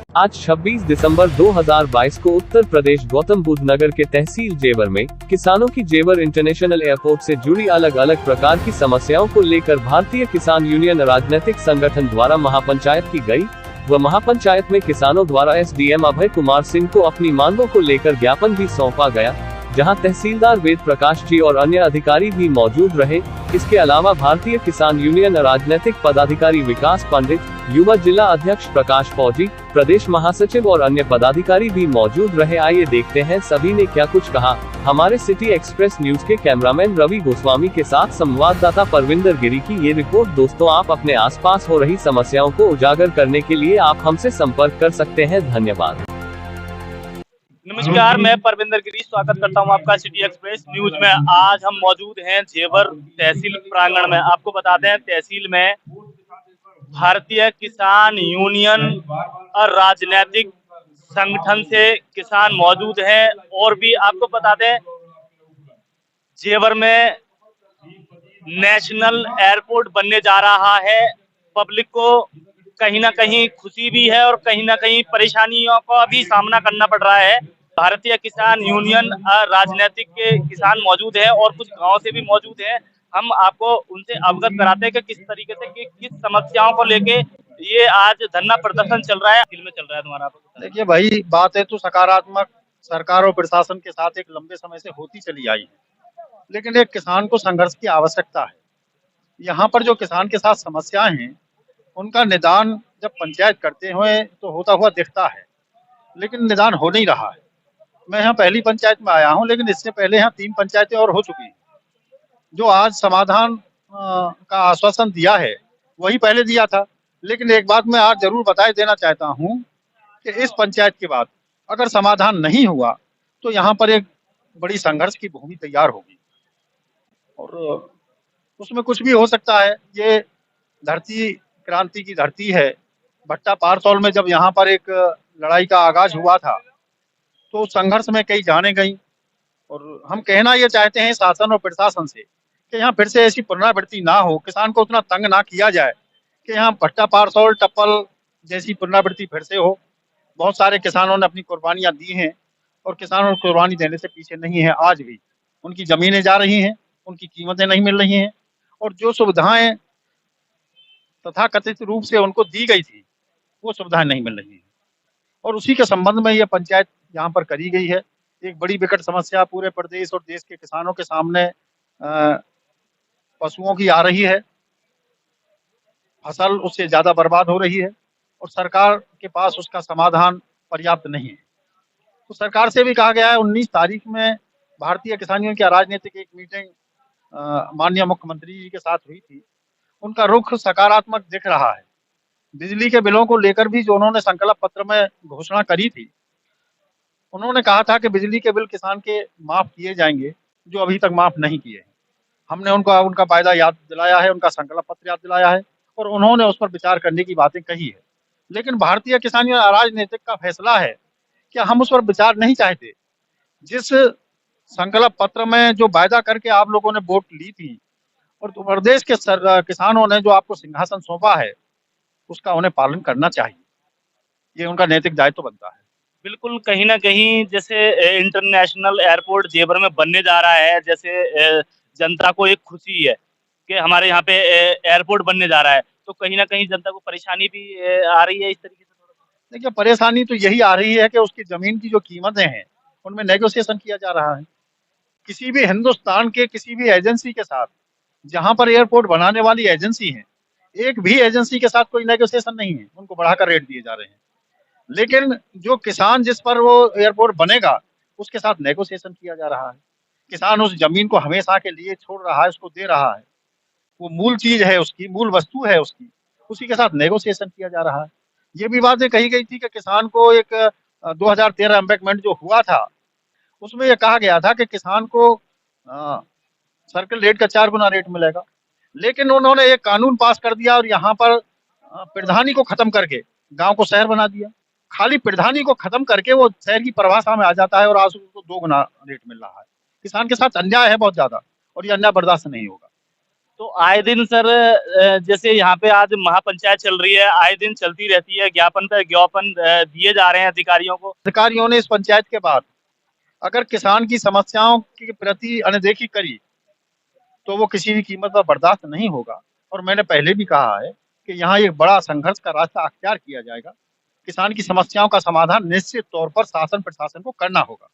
आज 26 दिसंबर 2022 को उत्तर प्रदेश गौतम बुद्ध नगर के तहसील जेवर में किसानों की जेवर इंटरनेशनल एयरपोर्ट से जुड़ी अलग अलग प्रकार की समस्याओं को लेकर भारतीय किसान यूनियन राजनीतिक संगठन द्वारा महापंचायत की गई व महापंचायत में किसानों द्वारा एसडीएम अभय कुमार सिंह को अपनी मांगों को लेकर ज्ञापन भी सौंपा गया, जहां तहसीलदार वेद प्रकाश जी और अन्य अधिकारी भी मौजूद रहे। इसके अलावा भारतीय किसान यूनियन राजनीतिक पदाधिकारी विकास पंडित, युवा जिला अध्यक्ष प्रकाश फौजी, प्रदेश महासचिव और अन्य पदाधिकारी भी मौजूद रहे। आइए देखते हैं सभी ने क्या कुछ कहा। हमारे सिटी एक्सप्रेस न्यूज के कैमरामैन रवि गोस्वामी के साथ संवाददाता परविंदर गिरी की ये रिपोर्ट। दोस्तों, आप अपने आसपास हो रही समस्याओं को उजागर करने के लिए आप हमसे संपर्क कर सकते हैं। धन्यवाद। नमस्कार, मैं परविंदर गिरी स्वागत करता हूं आपका सिटी एक्सप्रेस न्यूज में। आज हम मौजूद हैं जेवर तहसील प्रांगण में। आपको बता दें, तहसील में भारतीय किसान यूनियन और राजनीतिक संगठन से किसान मौजूद हैं। और भी आपको बता दें, जेवर में नेशनल एयरपोर्ट बनने जा रहा है। पब्लिक को कहीं ना कहीं खुशी भी है और कहीं ना कहीं परेशानियों का भी सामना करना पड़ रहा है। भारतीय किसान यूनियन राजनीतिक के किसान मौजूद है और कुछ गांव से भी मौजूद है। हम आपको उनसे अवगत कराते हैं कि किस तरीके से किस समस्याओं को लेके ये आज धरना प्रदर्शन चल रहा है। दिल में चल रहा है तुम्हारा? देखिए भाई, बात है तो सकारात्मक सरकार और प्रशासन के साथ एक लंबे समय से होती चली आई है, लेकिन एक किसान को संघर्ष की आवश्यकता है। यहाँ पर जो किसान के साथ समस्याएं हैं, उनका निदान जब पंचायत करते हुए तो होता हुआ दिखता है, लेकिन निदान हो नहीं रहा है। मैं यहाँ पहली पंचायत में आया हूँ, लेकिन इससे पहले यहाँ 3 पंचायतें और हो चुकी हैं। जो आज समाधान का आश्वासन दिया है, वही पहले दिया था। लेकिन एक बात मैं आज जरूर बताए देना चाहता हूँ कि इस पंचायत के बाद अगर समाधान नहीं हुआ तो यहाँ पर एक बड़ी संघर्ष की भूमि तैयार होगी और उसमें कुछ भी हो सकता है। ये धरती क्रांति की धरती है। भट्टा पारसौल में जब यहाँ पर एक लड़ाई का आगाज हुआ था तो संघर्ष में कई जाने गई, और हम कहना ये चाहते हैं शासन और प्रशासन से कि यहाँ फिर से ऐसी पुनरावृत्ति ना हो, किसान को उतना तंग ना किया जाए कि यहाँ भट्टा पारसौल टप्पल जैसी पुनरावृत्ति फिर से हो। बहुत सारे किसानों ने अपनी कुर्बानियां दी हैं और किसानों को कुर्बानी देने से पीछे नहीं है। आज भी उनकी जमीनें जा रही हैं, उनकी कीमतें नहीं मिल रही हैं, और जो सुविधाएं तथाकथित रूप से उनको दी गई थी वो सुविधाएं नहीं मिल रही हैं। और उसी के संबंध में यह पंचायत यहाँ पर करी गई है। एक बड़ी विकट समस्या पूरे प्रदेश और देश के किसानों के सामने पशुओं की आ रही है। फसल उससे ज्यादा बर्बाद हो रही है और सरकार के पास उसका समाधान पर्याप्त नहीं है। तो सरकार से भी कहा गया है, 19 तारीख में भारतीय किसान यूनियन की राजनीतिक एक मीटिंग माननीय मुख्यमंत्री जी के साथ हुई थी। उनका रुख सकारात्मक दिख रहा है। बिजली के बिलों को लेकर भी जो उन्होंने संकल्प पत्र में घोषणा करी थी, उन्होंने कहा था कि बिजली के बिल किसान के माफ किए जाएंगे जो अभी तक माफ नहीं किए हैं। हमने उनका वायदा याद दिलाया है, उनका संकल्प पत्र याद दिलाया है और उन्होंने उस पर विचार करने की बातें कही है। लेकिन भारतीय किसान यूनियन राजनीतिक का फैसला है कि हम उस पर विचार नहीं चाहते। जिस संकल्प पत्र में जो वायदा करके आप लोगों ने वोट ली थी और प्रदेश के किसानों ने जो आपको सिंहासन सौंपा है, उसका उन्हें पालन करना चाहिए। ये उनका नैतिक दायित्व बनता है। बिल्कुल, कहीं ना कहीं जैसे इंटरनेशनल एयरपोर्ट जेवर में बनने जा रहा है, जैसे जनता को एक खुशी है कि हमारे यहाँ पे एयरपोर्ट बनने जा रहा है, तो कहीं ना कहीं जनता को परेशानी भी आ रही है इस तरीके से। देखिए, परेशानी तो यही आ रही है कि उसकी जमीन की जो कीमतें हैं उनमें नेगोशिएशन किया जा रहा है। किसी भी हिंदुस्तान के किसी भी एजेंसी के साथ, जहां पर एयरपोर्ट बनाने वाली एजेंसी है, एक भी एजेंसी के साथ कोई नेगोशिएशन नहीं है। उनको बढ़ाकर रेट दिए जा रहे हैं। लेकिन जो किसान जिस पर वो एयरपोर्ट बनेगा उसके साथ नेगोशिएशन किया जा रहा है। किसान उस जमीन को हमेशा के लिए छोड़ रहा है, उसको दे रहा है। वो मूल चीज है, उसकी मूल वस्तु है उसकी, उसी के साथ नेगोशिएशन किया जा रहा है। ये भी बातें कही गई थी कि किसान को एक 2013 एम्बैकमेंट जो हुआ था उसमें यह कहा गया था कि किसान को सर्किल रेट का 4 गुना रेट मिलेगा। लेकिन उन्होंने एक कानून पास कर दिया और यहाँ पर प्रधानी को खत्म करके गांव को शहर बना दिया। खाली प्रधानी को खत्म करके वो शहर की परिभाषा में आ जाता है और आज उसको 2 गुना रेट मिल रहा है। किसान के साथ अन्याय है बहुत ज्यादा और ये अन्याय बर्दाश्त नहीं होगा। तो आए दिन सर जैसे यहाँ पे आज महापंचायत चल रही है, आए दिन चलती रहती है, ज्ञापन पे ज्ञापन दिए जा रहे हैं अधिकारियों को। अधिकारियों ने इस पंचायत के बाद अगर किसान की समस्याओं के प्रति अनदेखी करी तो वो किसी भी कीमत पर बर्दाश्त नहीं होगा। और मैंने पहले भी कहा है कि यहाँ एक बड़ा संघर्ष का रास्ता अख्तियार किया जाएगा। किसान की समस्याओं का समाधान निश्चित तौर पर शासन प्रशासन को करना होगा।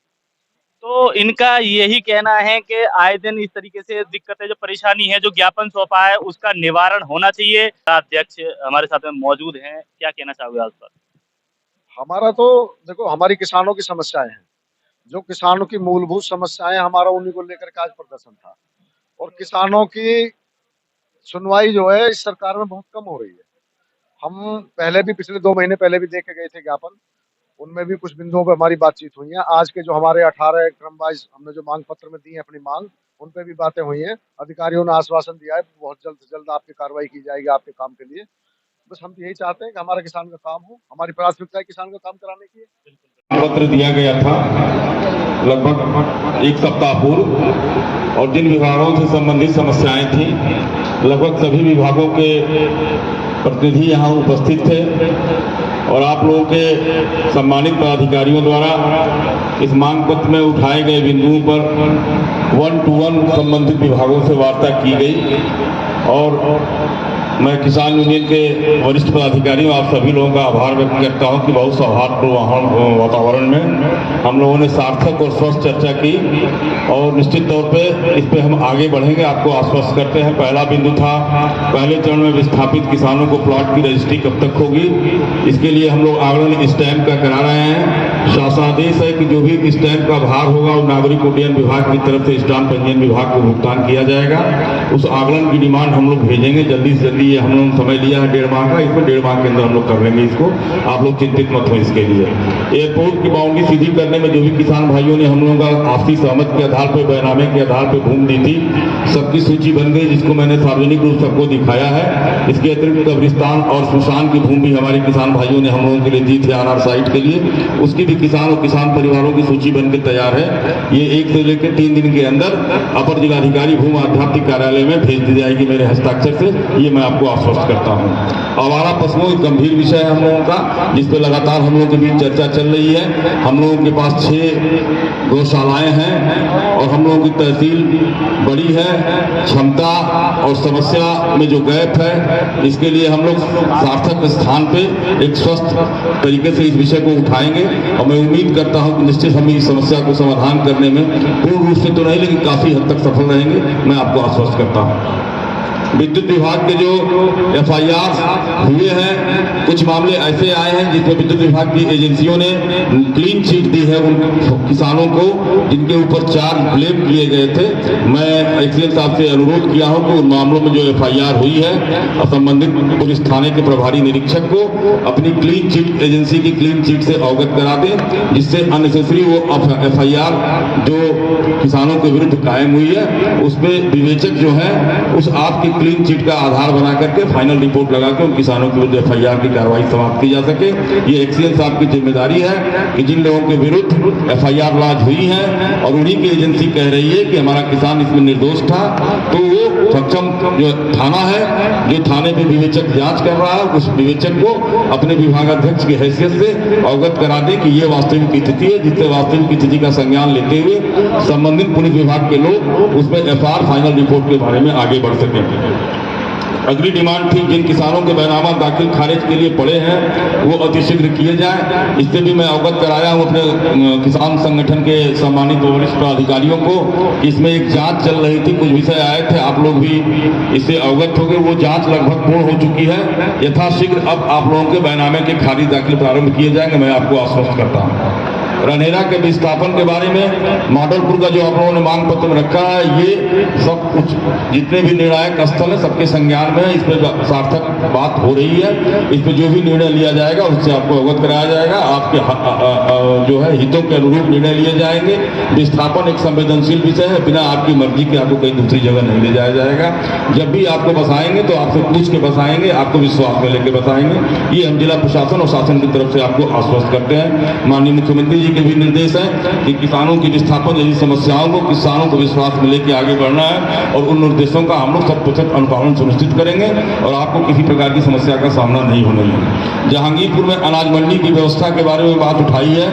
तो इनका यही कहना है कि आए दिन इस तरीके से दिक्कतें, जो परेशानी है, जो ज्ञापन सौंपा है, उसका निवारण होना चाहिए। अध्यक्ष हमारे साथ में मौजूद हैं, क्या कहना चाहोगे आज पर? हमारा तो देखो, हमारी किसानों की समस्याएं हैं, जो किसानों की मूलभूत समस्याएं, हमारा उन्हीं को लेकर के आज प्रदर्शन था। और किसानों की सुनवाई जो है इस सरकार में बहुत कम हो रही है। हम पहले भी, पिछले 2 महीने पहले भी देखे गए थे ज्ञापन, उनमें भी कुछ बिंदुओं पर हमारी बातचीत हुई है। आज के जो हमारे 18 क्रम वाइज हमने जो मांग पत्र में दी है अपनी मांग, उन पे भी बातें हुई हैं। अधिकारियों ने आश्वासन दिया है बहुत जल्द से जल्द आपकी कार्रवाई की जाएगी आपके काम के लिए। बस हम यही चाहते हैं कि हमारा किसान का काम हो, हमारी प्राथमिकता है किसान का काम कराने की है। पत्र दिया गया था लगभग 1 सप्ताह पूर्व, और जिन विभागों से संबंधित समस्याएं थी, लगभग सभी विभागों के प्रतिनिधि यहाँ उपस्थित थे और आप लोगों के सम्मानित पदाधिकारियों द्वारा इस मांग पत्र में उठाए गए बिंदुओं पर 1 to 1 संबंधित विभागों से वार्ता की गई। और मैं किसान यूनियन के वरिष्ठ पदाधिकारियों, आप सभी लोगों का आभार व्यक्त करता हूं कि बहुत सौहार्दपूर्ण वातावरण में हम लोगों ने सार्थक और स्वस्थ चर्चा की और निश्चित तौर पे इस पे हम आगे बढ़ेंगे, आपको आश्वस्त करते हैं। पहला बिंदु था, पहले चरण में विस्थापित किसानों को प्लॉट की रजिस्ट्री कब तक होगी, इसके लिए हम लोग आगलन स्टैंप का करा रहे हैं। शासनादेश है कि जो भी स्टैंप का भार होगा वो नागरिक उड्डयन विभाग की तरफ से स्टाम्प पंजीयन विभाग को भुगतान किया जाएगा। उस आगलन की डिमांड हम लोग भेजेंगे जल्दी से जल्दी। ये हम लोग समय लिया है 1.5 माह का, इसमें 1.5 माह के अंदर हम लोग कर लेंगे इसको, आप लोग चिंतित मत हो इसके लिए। एयरपोर्ट की बाउंड्री सीधी करने में जो भी किसान भाइयों ने हम लोगों का आपसी सहमत के आधार पर, बैनामे के आधार पर भूमि दी थी, सबकी सूची बन गई, जिसको मैंने सार्वजनिक रूप सबको दिखाया है। इसके अतिरिक्त कब्रिस्तान और श्मशान की भूमि हमारे किसान भाइयों ने हम लोगों के लिए दी थी आरआर साइट के लिए, उसकी भी किसान और किसान परिवारों की सूची बनकर तैयार है। ये 1 से लेकर 3 दिन के अंदर अपर जिलाधिकारी भूमि आध्यात्मिक कार्यालय में भेज दी जाएगी मेरे हस्ताक्षर से, ये मैं आपको आश्वस्त करता हूँ। आवारा पशुओं एक गंभीर विषय है हम लोगों का, जिस पे लगातार हम लोगों के बीच चर्चा चल रही है। हम लोगों के पास 6 गौशालाएं हैं और हम लोगों की तहसील बड़ी है। क्षमता और समस्या में जो गैप है, इसके लिए हम लोग सार्थक स्थान पे एक स्वस्थ तरीके से इस विषय को उठाएंगे और मैं उम्मीद करता हूं कि निश्चित हम इस समस्या को समाधान करने में पूर्ण रूप से तो नहीं, लेकिन काफी हद तक सफल रहेंगे, मैं आपको आश्वस्त करता हूं। विद्युत विभाग के जो FIR हुए हैं, कुछ मामले ऐसे आए हैं जिसमें विद्युत विभाग की एजेंसियों ने क्लीन चिट दी है उन किसानों को जिनके ऊपर 4 ब्लेम किए गए थे। मैं एक्सीएन साहब से अनुरोध किया हूं कि उन मामलों में जो FIR हुई है, संबंधित पुलिस थाने के प्रभारी निरीक्षक को अपनी क्लीन चिट, एजेंसी की क्लीन चिट से अवगत करा दें, जिससे अननेसेसरी वो FIR जो किसानों के विरुद्ध कायम हुई है, उसमें विवेचक जो है उस आपकी क्लीन चिट का आधार बना करके फाइनल रिपोर्ट लगा के उन किसानों के विरुद्ध FIR की कार्रवाई समाप्त की जा सके। ये एक्सीएन साहब की जिम्मेदारी है कि जिन लोगों के विरुद्ध FIR लॉन्च हुई है और उन्हीं की एजेंसी कह रही है कि हमारा किसान इसमें निर्दोष था, तो वो सक्षम जो थाना है, जो थाने पे विवेचक जांच कर रहा है, उस विवेचक को अपने विभागाध्यक्ष की हैसियत से अवगत करा दे कि ये वास्तविक स्थिति है, जिससे वास्तविक स्थिति का संज्ञान लेते हुए संबंधित पुलिस विभाग के लोग उसमें FIR फाइनल रिपोर्ट के बारे में आगे बढ़ सके। अगली डिमांड थी, जिन किसानों के बैनामा दाखिल खारिज के लिए पड़े हैं वो अतिशीघ्र किए जाए। इससे भी मैं अवगत कराया हूँ अपने किसान संगठन के सम्मानित वरिष्ठ अधिकारियों को। इसमें एक जांच चल रही थी, कुछ विषय आए थे, आप लोग भी इससे अवगत हो गए। वो जांच लगभग पूर्ण हो चुकी है। यथाशीघ्र अब आप लोगों के बैनामे के खारिज दाखिल प्रारंभ किए जाएंगे, मैं आपको आश्वस्त करता हूँ। रनहेरा के विस्थापन के बारे में मॉडलपुर का जो आप लोगों ने मांग पत्र में रखा है, ये सब कुछ जितने भी निर्णायक स्थल है सबके संज्ञान में है। इस पर सार्थक बात हो रही है। इस पर जो भी निर्णय लिया जाएगा उससे आपको अवगत कराया जाएगा। आपके जो है हितों के अनुरूप निर्णय लिए जाएंगे। विस्थापन एक संवेदनशील विषय है, बिना आपकी मर्जी के आपको कहीं दूसरी जगह नहीं ले जाया जाएगा। जब भी आपको बसाएंगे तो आपसे पूछ के बसाएंगे, आपको विश्वास में लेके बसाएंगे। ये हम जिला प्रशासन और शासन की तरफ से आपको आश्वस्त करते हैं। माननीय मुख्यमंत्री जी के भी निर्देश हैं कि किसानों की विस्थापन जैसी समस्याओं को किसानों को विश्वास में लेकर आगे बढ़ना है और उन निर्देशों का हम लोग 100% अनुपालन सुनिश्चित करेंगे और आपको किसी प्रकार की समस्या का सामना नहीं होने देंगे। जहांगीरपुर में अनाज मंडी की व्यवस्था के बारे में बात उठाई है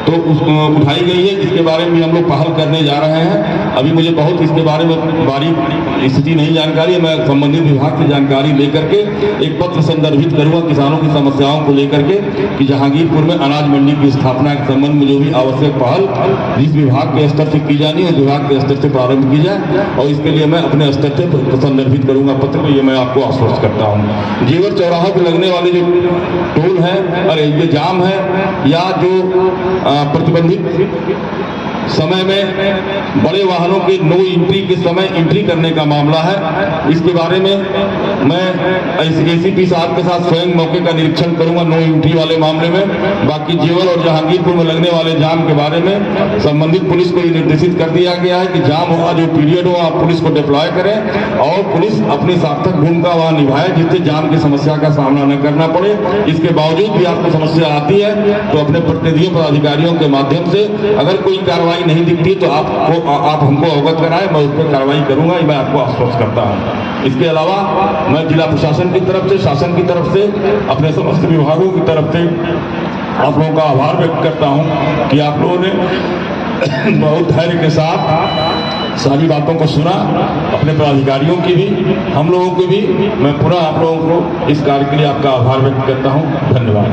तो उठाई गई है, इसके बारे में हम लोग पहल करने जा रहे हैं। अभी मुझे बहुत इसके बारे में बारीक स्थिति नहीं जानकारी है, मैं संबंधित विभाग से जानकारी लेकर के एक पत्र संदर्भित करूंगा किसानों की समस्याओं को लेकर के कि जहांगीरपुर में अनाज मंडी की स्थापना के संबंध में जो भी आवश्यक पहल जिस विभाग के स्तर से की जानी है उस विभाग के स्तर से प्रारंभ की जाए और इसके लिए मैं अपने स्तर से संदर्भित करूंगा पत्र में, ये मैं आपको आश्वस्त करता हूँ। जेवर चौराहा पे लगने वाले जो टोल है और ये जाम है या जो प्रतिबंधित समय में बड़े वाहनों के नो एंट्री के समय एंट्री करने का मामला है, इसके बारे में मैं एसीपी साहब के साथ स्वयं मौके का निरीक्षण करूंगा नो एंट्री वाले मामले में। बाकी जेवर और जहांगीरपुर में लगने वाले जाम के बारे में संबंधित पुलिस को ये निर्देशित कर दिया गया है कि जाम हुआ जो पीरियड हो आप पुलिस को डिप्लॉय करें और पुलिस अपनी सार्थक भूमिका वहां निभाए जिससे जाम की समस्या का सामना न करना पड़े। इसके बावजूद भी आपको समस्या आती है तो अपने प्रतिनिधियों पदाधिकारियों के माध्यम से अगर कोई कार्रवाई नहीं दिखती तो आप हमको अवगत कराएं, मैं उस पर कार्रवाई करूंगा, मैं आपको आश्वस्त करता हूं। इसके अलावा मैं जिला प्रशासन की तरफ से शासन की तरफ से अपने समस्त विभागों की तरफ से आप लोगों का आभार व्यक्त करता हूं कि आप लोगों ने बहुत धैर्य के साथ सारी बातों को सुना, अपने पदाधिकारियों की भी हम लोगों की भी। मैं पूरा आप लोगों को इस कार्य के लिए आपका आभार व्यक्त करता हूं। धन्यवाद।